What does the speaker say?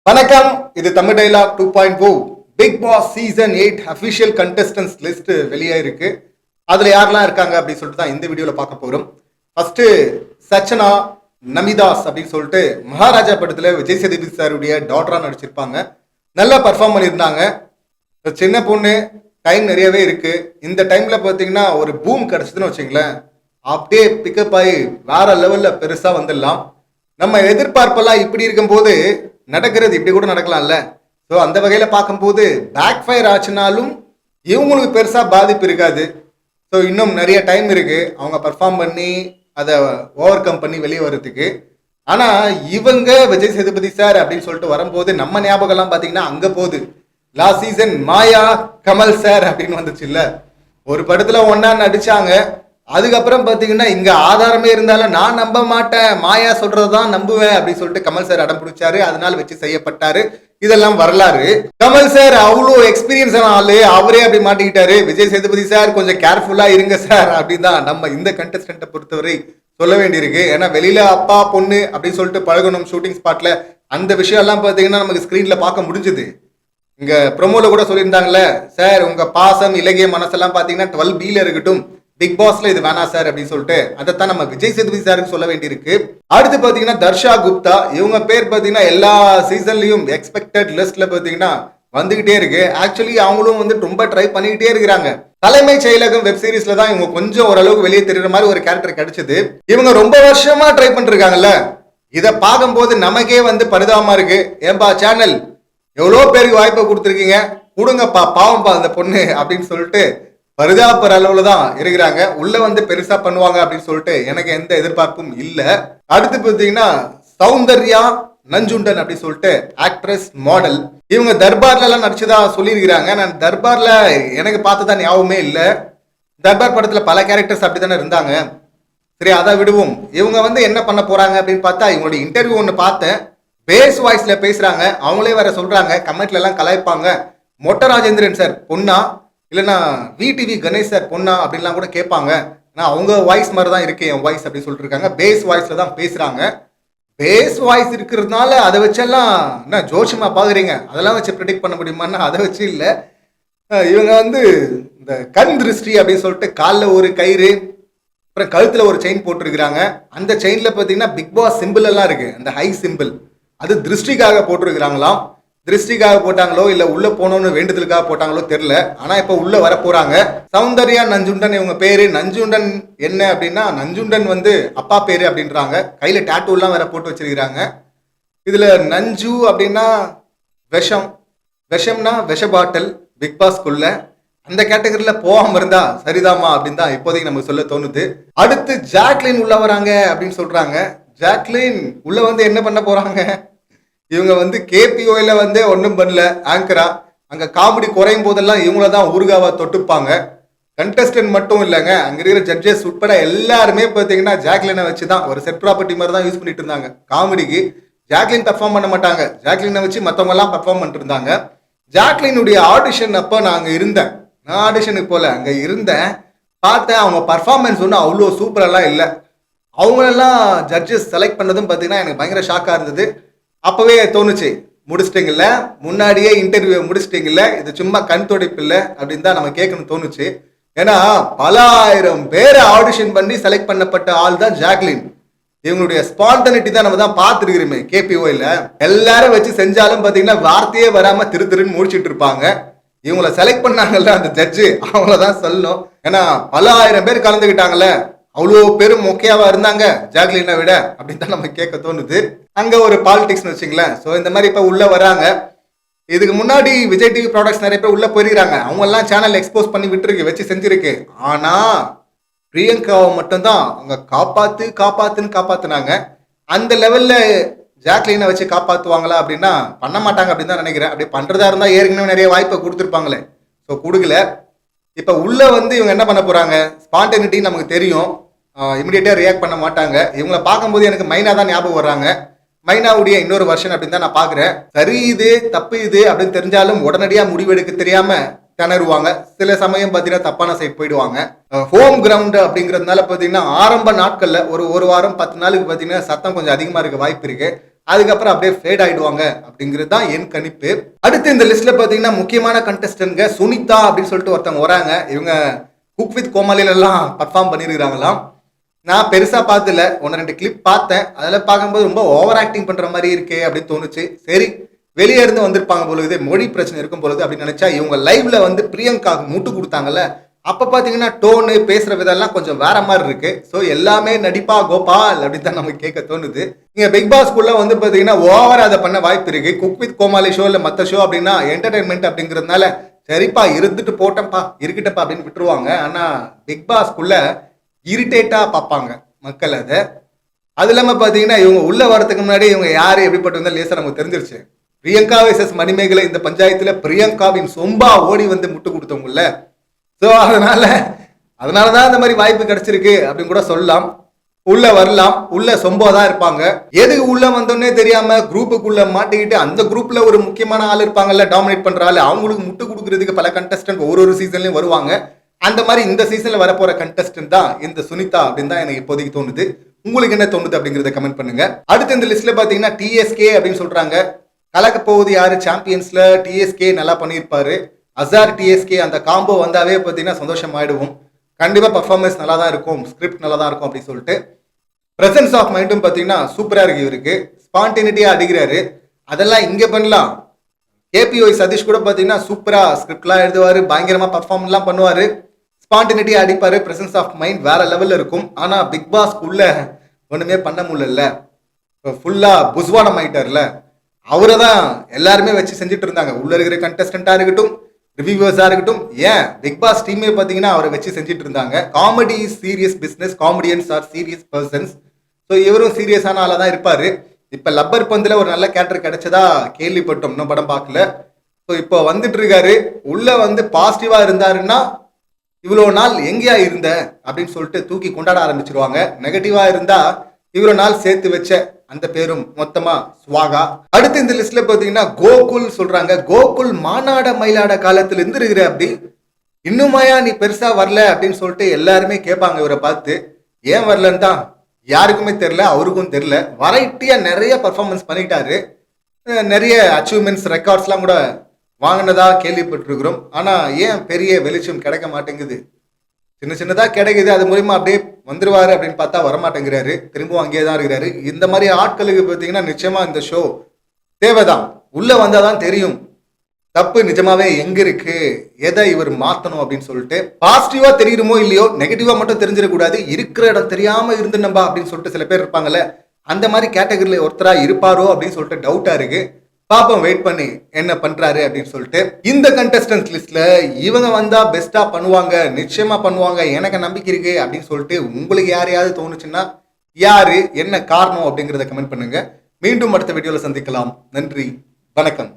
வணக்கம். இது Tamil dialogue 2.0 Bigg Boss season 8 official contestants list வெளியாயிருக்கு. அதுல யாரெல்லாம் இருக்காங்க அப்படின்னு சொல்லிட்டு தான் இந்த வீடியோல பார்க்க போறோம். ஃபர்ஸ்ட் சச்சனா நமிதாஸ் அப்படின்னு சொல்லிட்டு மகாராஜா படத்துல விஜய் சேதுபதி சாருடைய டாட்டரா நடிச்சிருப்பாங்க. நல்லா பர்ஃபார்ம் பண்ணியிருந்தாங்க. சின்ன பொண்ணு, டைம் நிறையவே இருக்கு. இந்த டைம்ல பார்த்தீங்கன்னா ஒரு பூம் கிடைச்சதுன்னு வச்சுங்களேன், அப்படியே பிக்கப் ஆகி வேற லெவல்ல பெருசா வந்துடலாம். நம்ம எதிர்பார்ப்பெல்லாம் இப்படி இருக்கும்போது நடக்கிறது இப்படி கூட நடக்கலாம்ல. ஸோ அந்த வகையில் பார்க்கும்போது பேக் ஃபயர் ஆச்சுனாலும் இவங்களுக்கு பெருசாக பாதிப்பு இருக்காது. ஸோ இன்னும் நிறைய டைம் இருக்கு அவங்க பர்ஃபார்ம் பண்ணி அதை ஓவர் கம் பண்ணி வெளியே வர்றதுக்கு. ஆனால் இவங்க விஜய் சேதுபதி சார் அப்படின்னு சொல்லிட்டு வரும்போது நம்ம ஞாபகம்லாம் பார்த்தீங்கன்னா அங்கே போகுது. லாஸ்ட் சீசன் மாயா கமல் சார் அப்படின்னு வந்துச்சு இல்லை, ஒரு படத்தில் ஒன்னா நடிச்சாங்க. அதுக்கப்புறம் பார்த்தீங்கன்னா இங்க ஆதாரமே இருந்தாலும் நான் நம்ப மாட்டேன், மாயா சொல்றதுதான் நம்புவேன் அப்படின்னு சொல்லிட்டு கமல் சார் அடம் பிடிச்சாரு. அதனால வச்சு செய்யப்பட்டாரு. இதெல்லாம் வரலாறு. கமல் சார் அவ்வளோ எக்ஸ்பீரியன்ஸ் ஆளு, அவரே அப்படி மாட்டிக்கிட்டாரு. விஜய் சேதுபதி சார் கொஞ்சம் கேர்ஃபுல்லா இருங்க சார் அப்படின்னு தான் நம்ம இந்த கண்டஸ்டன்ட்டை பொறுத்தவரை சொல்ல வேண்டியிருக்கு. ஏன்னா வெளியில அப்பா பொண்ணு அப்படின்னு சொல்லிட்டு பழகணும் ஷூட்டிங் ஸ்பாட்ல, அந்த விஷயம் எல்லாம் பார்த்தீங்கன்னா நமக்கு ஸ்கிரீன்ல பார்க்க முடிஞ்சுது. இங்க ப்ரொமோல கூட சொல்லியிருந்தாங்கல்ல, சார் உங்க பாசம் இலகிய மனசெல்லாம் பார்த்தீங்கன்னா 12B இருக்கட்டும், பிக் பாஸ்ல இது வேணா சார் அப்படின்னு சொல்லிட்டு அதைத்தான் நம்ம விஜய் சேதுபதி சாருக்கு சொல்ல வேண்டியிருக்கு. அடுத்து பாத்தீங்கன்னா தர்ஷா குப்தா, இவங்க பேர் பாத்தீங்கன்னா எல்லா சீசன்லயும் எக்ஸ்பெக்டட் லிஸ்ட்ல பாத்தீங்கன்னா வந்துகிட்டே இருக்கு. ஆக்சுவலி அவங்களும் வந்து ரொம்ப ட்ரை பண்ணிக்கிட்டே இருக்கிறாங்க. தலைமை செயலகம் வெப் சீரிஸ்ல தான் இவங்க கொஞ்சம் ஓரளவுக்கு வெளியே தெரியுற மாதிரி ஒரு கேரக்டர் கிடைச்சது. இவங்க ரொம்ப வருஷமா ட்ரை பண்ணிருக்காங்கல்ல, இதை பார்க்கும்போது நமக்கே வந்து பரிதாபமா இருக்கு. ஏன்பா சேனல் எவ்வளோ பேருக்கு வாய்ப்பை கொடுத்துருக்கீங்க, கொடுங்கப்பா பாவம்பா அந்த பொண்ணு அப்படின்னு சொல்லிட்டு பரிதாபர அளவுல தான் இருக்கிறாங்க. உள்ள வந்து பெருசா பண்ணுவாங்க அப்படின்னு சொல்லிட்டு எனக்கு எந்த எதிர்பார்ப்பும் இல்ல. அடுத்து பார்த்தீங்கன்னா சௌந்தர்யா நஞ்சுண்டன் அப்படி சொல்லிட்டு ஆக்ட்ரஸ் மாடல், இவங்க தர்பார்ல எல்லாம் நடிச்சுதா சொல்லியிருக்கிறாங்க. நான் தர்பார்ல எனக்கு பார்த்ததா ஞாபகமே இல்லை. தர்பார் படத்துல பல கேரக்டர்ஸ் அப்படித்தானே இருந்தாங்க. சரி அதை விடுவோம். இவங்க வந்து என்ன பண்ண போறாங்க அப்படின்னு பார்த்தா இவங்களோட இன்டர்வியூ ஒன்று பார்த்தேன். பேஸ் வாய்ஸ்ல பேசுறாங்க. அவங்களே வேற சொல்றாங்க, கமெண்ட்ல எல்லாம் கலாய்ப்பாங்க, மொட்ட ராஜேந்திரன் சார் பொண்ணா இல்லைன்னா விடிவி கணேஷ் சார் பொண்ணா அப்படின்லாம் கூட கேட்பாங்க. ஆனால் அவங்க வாய்ஸ் மாதிரி தான் இருக்கு என் வாய்ஸ் அப்படின்னு சொல்லிட்டு இருக்காங்க. பேஸ் வாய்ஸ்ல தான் பேசுறாங்க. பேஸ் வாய்ஸ் இருக்கிறதுனால அதை வச்செல்லாம் என்ன ஜோஷமா பாக்குறீங்க, அதெல்லாம் வச்சு ப்ரெடிக்ட் பண்ண முடியுமான்னா அதை வச்சு இல்லை. இவங்க வந்து இந்த கண் திருஷ்டி அப்படின்னு சொல்லிட்டு காலில் ஒரு கயிறு, அப்புறம் கழுத்துல ஒரு செயின் போட்டிருக்கிறாங்க. அந்த செயின்ல பார்த்தீங்கன்னா பிக் பாஸ் சிம்பிள் எல்லாம் இருக்கு, அந்த ஹை சிம்பிள், அது திருஷ்டிக்காக போட்டிருக்கிறாங்களாம். திருஷ்டிக்காக போட்டாங்களோ இல்ல உள்ள போனோம்னு வேண்டுதலுக்காக போட்டாங்களோ தெரியல. ஆனா இப்ப உள்ள வர போறாங்க. சௌந்தர்யா நஞ்சுண்டன் இவங்க பேரு. நஞ்சுண்டன் என்ன அப்படின்னா, நஞ்சுண்டன் வந்து அப்பா பேரு அப்படின்றாங்க. கையில டாட்டூ எல்லாம் வேற போட்டு வச்சிருக்கிறாங்க. இதுல நஞ்சு அப்படின்னா விஷம், விஷம்னா விஷ பாட்டில். பிக் பாஸ்க்குள்ள அந்த கேட்டகரியில போகாம இருந்தா சரிதாமா அப்படின்னு தான் இப்போதைக்கு நமக்கு சொல்ல தோணுது. அடுத்து ஜாக்லின் உள்ள வராங்க அப்படின்னு சொல்றாங்க. ஜாக்லின் உள்ள வந்து என்ன பண்ண போறாங்க, இவங்க வந்து கேபிஓல வந்து ஒன்றும் பண்ணல, ஆங்கரா. அங்க காமெடி குறையும் போதெல்லாம் இவங்கள தான் ஊர்காவா தொட்டுப்பாங்க. கண்டஸ்டன்ட் மட்டும் இல்லைங்க, அங்க இருக்கிற ஜட்ஜஸ் உட்பட எல்லாருமே பார்த்தீங்கன்னா ஜாக்லினை வச்சு தான் ஒரு செட் ப்ராப்பர்ட்டி மாதிரி தான் யூஸ் பண்ணிட்டு இருந்தாங்க காமெடிக்கு. ஜாக்லின் பர்ஃபார்ம் பண்ண மாட்டாங்க, ஜாக்லினை வச்சு மற்றவங்க எல்லாம் பர்ஃபார்ம் பண்ணிட்டு இருந்தாங்க. ஜாக்லினுடைய ஆடிஷன் அப்போ நான் அங்கே இருந்தேன். நான் ஆடிஷனுக்கு போல அங்கே இருந்தேன், பார்த்தேன். அவங்க பர்ஃபார்மன்ஸ் ஒன்றும் அவ்வளோ சூப்பரெல்லாம் இல்லை. அவங்களெல்லாம் ஜட்ஜஸ் செலக்ட் பண்ணதும் பார்த்தீங்கன்னா எனக்கு பயங்கர ஷாக்காக இருந்தது. அப்பவே தோணுச்சு, முடிச்சிட்டீங்கல்ல, முன்னாடியே இன்டர்வியூ முடிச்சிட்டீங்கல்ல, இது சும்மா கண் துடைப்பு இல்லை அப்படின்னு தான் நம்ம கேட்கணும் தோணுச்சு. ஏன்னா பல ஆயிரம் பேரை ஆடிஷன் பண்ணி செலக்ட் பண்ணப்பட்ட ஆள் தான் ஜாக்லின். இவங்களுடைய ஸ்பான்டனிட்டி தான் நம்ம தான் பார்த்துருக்கிறோமே கேபிஓல. எல்லாரும் வச்சு செஞ்சாலும் பார்த்தீங்கன்னா வார்த்தையே வராம திருன்னு முடிச்சிட்டு இருப்பாங்க. இவங்கள செலக்ட் பண்ணாங்கல்ல அந்த ஜட்ஜு, அவங்கள தான் சொல்லணும். ஏன்னா பல ஆயிரம் பேர் கலந்துக்கிட்டாங்கல்ல, அவ்வளோ பேரும் மொக்கையாவா இருந்தாங்க ஜாக்லினை விட அப்படின்னு தான் நம்ம கேட்க தோணுது. அங்க ஒரு பாலிடிக்ஸ்னு வச்சுங்களேன். ஸோ இந்த மாதிரி இப்போ உள்ள வராங்க. இதுக்கு முன்னாடி விஜய் டிவி ப்ராடக்ட்ஸ் நிறைய பேர் உள்ள போயிருக்கிறாங்க. அவங்க எல்லாம் சேனல் எக்ஸ்போஸ் பண்ணி விட்டுருக்கு, வச்சு செஞ்சிருக்கு. ஆனா பிரியங்காவை மட்டும்தான் அவங்க காப்பாத்துன்னு காப்பாத்துனாங்க. அந்த லெவல்ல ஜாக்லினை வச்சு காப்பாத்துவாங்களா அப்படின்னா பண்ண மாட்டாங்க அப்படின்னு தான் நினைக்கிறேன். அப்படி பண்றதா இருந்தா ஏற்கனவே நிறைய வாய்ப்பை கொடுத்துருப்பாங்களே. ஸோ கொடுக்கல. இப்ப உள்ள வந்து இவங்க என்ன பண்ண போறாங்க, ஸ்பான்டனிட்டி நமக்கு தெரியும், இமிடியேட்டா ரியாக்ட் பண்ண மாட்டாங்க. இவங்களை பார்க்கும்போது எனக்கு மைனா தான் ஞாபகம் வர்றாங்க. மைனாவுடைய இன்னொரு வருஷன் அப்படின்னு தான் நான் பாக்குறேன். சரி இது தப்பு இது அப்படின்னு தெரிஞ்சாலும் உடனடியா முடிவெடுக்க தெரியாம திணறுவாங்க. சில சமயம் பார்த்தீங்கன்னா தப்பான சைட் போயிடுவாங்க. ஹோம் கிரவுண்ட் அப்படிங்கிறதுனால பார்த்தீங்கன்னா ஆரம்ப நாட்கள்ல ஒரு வாரம் 10 நாளுக்கு பார்த்தீங்கன்னா சத்தம் கொஞ்சம் அதிகமா இருக்க வாய்ப்பு இருக்கு. அதுக்கப்புறம் அப்படியே ஃபேட் ஆயிடுவாங்க அப்படிங்கிறது தான் என் கணிப்பு. அடுத்து இந்த லிஸ்ட்ல பாத்தீங்கன்னா முக்கியமான கண்டஸ்டன்ட்ங்க சுனிதா அப்படின்னு சொல்லிட்டு ஒருத்தவங்க வராங்க. இவங்க குக் வித் கோமாளில எல்லாம் பர்ஃபார்ம் பண்ணிருக்காங்களாம். நான் பெருசா பார்த்தல, 1-2 கிளிப் பார்த்தேன். அதில் பார்க்கும்போது ரொம்ப ஓவர் ஆக்டிங் பண்ற மாதிரி இருக்கே அப்படின்னு தோணுச்சு. சரி வெளியே இருந்து வந்திருப்பாங்க பொழுது, மொழி பிரச்சனை இருக்கும் பொழுது அப்படின்னு நினைச்சா, இவங்க லைவ்ல வந்து பிரியங்கா முட்டு கொடுத்தாங்கல்ல, அப்ப பாத்தீங்கன்னா டோனு பேசுற விதம்லாம் கொஞ்சம் வேற மாதிரி இருக்கு. ஸோ எல்லாமே நடிப்பா கோபால் அப்படின்னு தான் நமக்கு கேட்க தோணுது. நீங்க பிக் பாஸ்குள்ள வந்து பாத்தீங்கன்னா ஓவர் அதை பண்ண வாய்ப்பு இருக்கு. குக் வித் கோமாளி ஷோ இல்ல மத்த ஷோ அப்படின்னா என்டர்டைன்மெண்ட் அப்படிங்கிறதுனால சரிப்பா இருந்துட்டு போட்டப்பா இருக்கட்டப்பா அப்படின்னு விட்டுருவாங்க. ஆனா பிக் பாஸ்குள்ள இரிட்டேட்டா பார்ப்பாங்க மக்கள். அது இல்லாம பாத்தீங்கன்னா இவங்க உள்ள வரதுக்கு முன்னாடி இவங்க யாரு எப்படிப்பட்டு வந்தா லேசா நமக்கு தெரிஞ்சிருச்சு. பிரியங்கா வெர்சஸ் மணிமேகலை இந்த பஞ்சாயத்துல பிரியங்காவின் சொம்பா ஓடி வந்து முட்டு கொடுத்தவங்கல்ல. ஸோ அதனாலதான் இந்த மாதிரி வாய்ப்பு கிடைச்சிருக்கு அப்படின்னு கூட சொல்லலாம். உள்ள வரலாம், உள்ள சொம்பாதான் இருப்பாங்க. எதுக்கு உள்ள வந்தோன்னே தெரியாம குரூப்புக்குள்ள மாட்டிக்கிட்டு அந்த குரூப்ல ஒரு முக்கியமான ஆள் இருப்பாங்கல்ல, டாமினேட் பண்ற ஆள், அவங்களுக்கு முட்டு கொடுக்கறதுக்கு பல கண்டஸ்டன்ட் ஒரு சீசன்லயும் வருவாங்க. அந்த மாதிரி இந்த சீசன்ல வரப்போற கண்டஸ்டன்ட் தான் இந்த சுனிதா அப்படின்னு தான் எனக்கு இப்போதைக்கு தோணுது. உங்களுக்கு என்ன தோணுது அப்படிங்கறத கமெண்ட் பண்ணுங்க. அடுத்து இந்த லிஸ்ட்ல பாத்தீங்கன்னா டிஎஸ்கே அப்படின்னு சொல்றாங்க. கலக்க போகுது யாரு சாம்பியன்ஸ்ல டிஎஸ்கே நல்லா பண்ணியிருப்பாரு. அசார் டிஎஸ்கே அந்த காம்போ வந்தாவே பாத்தீங்கன்னா சந்தோஷம் ஆயிடுவோம். கண்டிப்பா பர்ஃபார்மன்ஸ் நல்லா தான் இருக்கும், ஸ்கிரிப்ட் நல்லா தான் இருக்கும் அப்படின்னு சொல்லிட்டு. பிரசன்ஸ் ஆஃப் மைண்டும் பாத்தீங்கன்னா சூப்பரா இருக்கு. இவருக்கு ஸ்பான்டினிட்டியா அடிக்கிறாரு. அதெல்லாம் இங்க பண்ணலாம். கேபிஒய் சதீஷ் கூட பாத்தீங்கன்னா சூப்பரா ஸ்கிரிப்ட்லாம் எழுதுவாரு, பயங்கரமா பர்ஃபார்ம்லாம் பண்ணுவாரு, ஸ்பான்டினிட்டியா அடிப்பாரு, பிரசன்ஸ் ஆஃப் மைண்ட் வேற லெவல்ல இருக்கும். ஆனா பிக் பாஸ்க்குள்ள ஒண்ணுமே பண்ண முடியல. ஃபுல்லா புஸ்வானம் ஆயிட்டார்ல, அவரை தான் எல்லாருமே வச்சு செஞ்சுட்டு இருந்தாங்க. உள்ள இருக்கிற கண்டஸ்டண்டா இருக்கட்டும், ரிவ்யூவர்ஸா இருக்கட்டும், ஏன் பிக் பாஸ் டீமே பாத்தீங்கன்னா அவரை வச்சு செஞ்சுட்டு இருந்தாங்க. Comedy serious business, comedians are serious persons. So இவரும் சீரியஸான ஆளா தான் இருப்பாரு. இப்ப லப்பர் பந்துல ஒரு நல்ல கேரக்டர் கிடைச்சதா கேள்விப்பட்டோம், இன்னும் படம் பார்க்கல. ஸோ இப்போ வந்துட்டு இருக்காரு. உள்ள வந்து பாசிட்டிவா இருந்தாருன்னா இவ்வளவு நாள் எங்கேயா இருந்த அப்படின்னு சொல்லிட்டு தூக்கி கொண்டாட ஆரம்பிச்சிருவாங்க. நெகட்டிவா இருந்தா இவ்வளவு நாள் சேர்த்து வச்ச அந்த பேரும் மொத்தமா ஸ்வாகா. அடுத்து இந்த லிஸ்ட்ல பாத்தீங்கன்னா கோகுல் சொல்றாங்க. கோகுல் மாநாட மயிலாட காலத்துல இருந்து இருக்கிற அப்படி இன்னுமாயா நீ பெருசா வரல அப்படின்னு சொல்லிட்டு எல்லாருமே கேட்பாங்க இவரை பார்த்து. ஏன் வரலன்னு தான் யாருக்குமே தெரியல, அவருக்கும் தெரியல. வெரைட்டியா நிறைய பர்ஃபார்மன்ஸ் பண்ணிட்டாரு. நிறைய அச்சீவ்மெண்ட்ஸ் ரெக்கார்ட்ஸ்லாம் கூட வாங்கினதா கேள்விப்பட்டிருக்கிறோம். ஆனா ஏன் பெரிய வெளிச்சம் கிடைக்க மாட்டேங்குது? சின்ன சின்னதா கிடைக்குது, அது மூலியமா அப்படியே வந்துருவாரு அப்படின்னு பார்த்தா வரமாட்டேங்கிறாரு. திரும்பவும் அங்கேயே தான் இருக்கிறாரு. இந்த மாதிரி ஆட்களுக்கு பார்த்தீங்கன்னா நிச்சயமா இந்த ஷோ தேவைதான். உள்ள வந்தாதான் தெரியும் தப்பு நிஜமாவே எங்க இருக்கு, எதை இவர் மாத்தணும் அப்படின்னு சொல்லிட்டு. பாசிட்டிவா தெரியுமோ இல்லையோ, நெகட்டிவா மட்டும் தெரிஞ்சிடக்கூடாது. இருக்கிற இடம் தெரியாம இருந்து நம்பா அப்படின்னு சொல்லிட்டு சில பேர் இருப்பாங்கல்ல, அந்த மாதிரி கேட்டகரியில ஒருத்தரா இருப்பாரோ அப்படின்னு சொல்லிட்டு டவுட்டா இருக்கு. பாப்போம், வெயிட் பண்ணி என்ன பண்றாரு அப்படின்னு சொல்லிட்டு. இந்த கண்டஸ்டன்ஸ் லிஸ்ட்ல இவங்க வந்தா பெஸ்டா பண்ணுவாங்க, நிச்சயமா பண்ணுவாங்க, எனக்கு நம்பிக்கை இருக்கு அப்படின்னு சொல்லிட்டு உங்களுக்கு யாரையாவது தோணுச்சுன்னா யாரு, என்ன காரணம் அப்படிங்கறத கமெண்ட் பண்ணுங்க. மீண்டும் அடுத்த வீடியோல சந்திக்கலாம். நன்றி, வணக்கம்.